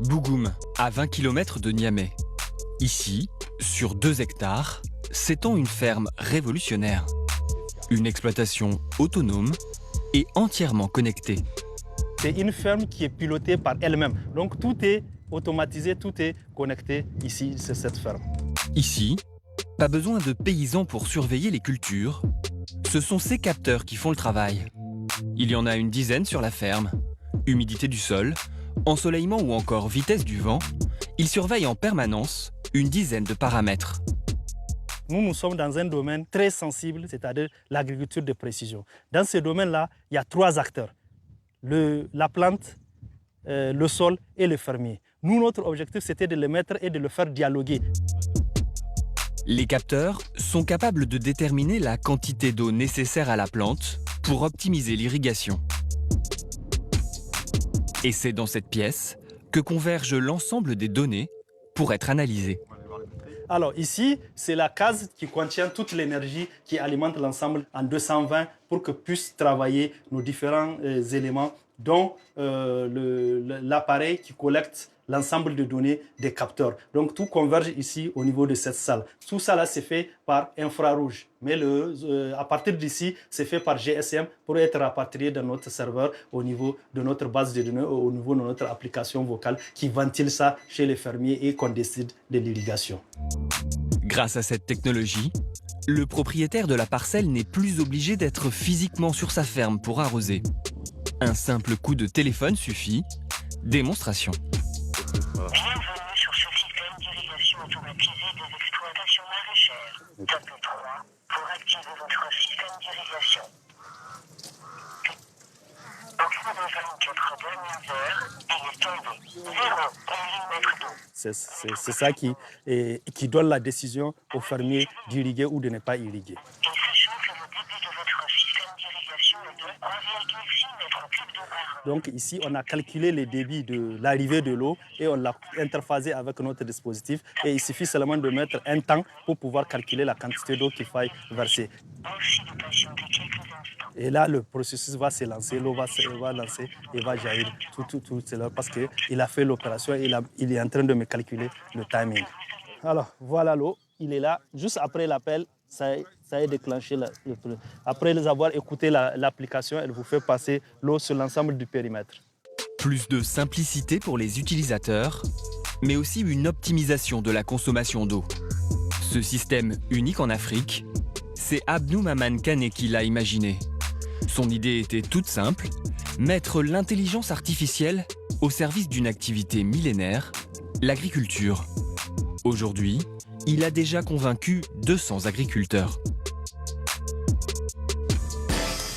Bougoum, à 20 km de Niamey. Ici, sur 2 hectares, s'étend une ferme révolutionnaire. Une exploitation autonome et entièrement connectée. C'est une ferme qui est pilotée par elle-même. Donc tout est automatisé, tout est connecté ici, sur cette ferme. Ici, pas besoin de paysans pour surveiller les cultures. Ce sont ces capteurs qui font le travail. Il y en a une dizaine sur la ferme. Humidité du sol, ensoleillement ou encore vitesse du vent, ils surveillent en permanence une dizaine de paramètres. Nous sommes dans un domaine très sensible, c'est-à-dire l'agriculture de précision. Dans ce domaine-là, il y a 3 acteurs. La plante, le sol et le fermier. Nous, notre objectif, c'était de les mettre et de le faire dialoguer. Les capteurs sont capables de déterminer la quantité d'eau nécessaire à la plante pour optimiser l'irrigation. Et c'est dans cette pièce que convergent l'ensemble des données pour être analysées. Alors ici, c'est la case qui contient toute l'énergie qui alimente l'ensemble en 220 pour que puissent travailler nos différents éléments, dont l'appareil qui collecte l'ensemble de données des capteurs. Donc tout converge ici au niveau de cette salle. Tout ça là, c'est fait par infrarouge. Mais à partir d'ici, c'est fait par GSM pour être rapatrié dans notre serveur au niveau de notre base de données, au niveau de notre application vocale qui ventile ça chez les fermiers et qu'on décide de l'irrigation. Grâce à cette technologie, le propriétaire de la parcelle n'est plus obligé d'être physiquement sur sa ferme pour arroser. Un simple coup de téléphone suffit. Démonstration. Bienvenue sur ce système d'irrigation automatisée des exploitations maraîchères. Tapez 3 pour activer votre système d'irrigation. Au cours des 24 dernières heures, il est tombé 0 mm d'eau. C'est ça qui donne la décision aux fermiers d'irriguer ou de ne pas irriguer. Et sachant que le débit de votre système d'irrigation est de 1,6 m3 d'eau par an. Donc ici, on a calculé les débits de l'arrivée de l'eau et on l'a interphasé avec notre dispositif. Et il suffit seulement de mettre un temps pour pouvoir calculer la quantité d'eau qu'il faille verser. Merci de patienter quelques instants. Et là, le processus va se lancer, l'eau va lancer et va jaillir tout cela parce qu'il a fait l'opération et il est en train de me calculer le timing. Alors, voilà l'eau, il est là. Juste après l'appel, ça a déclenché le truc. Après avoir écouté l'application, elle vous fait passer l'eau sur l'ensemble du périmètre. Plus de simplicité pour les utilisateurs, mais aussi une optimisation de la consommation d'eau. Ce système unique en Afrique, c'est Abdou Maman Kane qui l'a imaginé. Son idée était toute simple, mettre l'intelligence artificielle au service d'une activité millénaire, l'agriculture. Aujourd'hui, il a déjà convaincu 200 agriculteurs.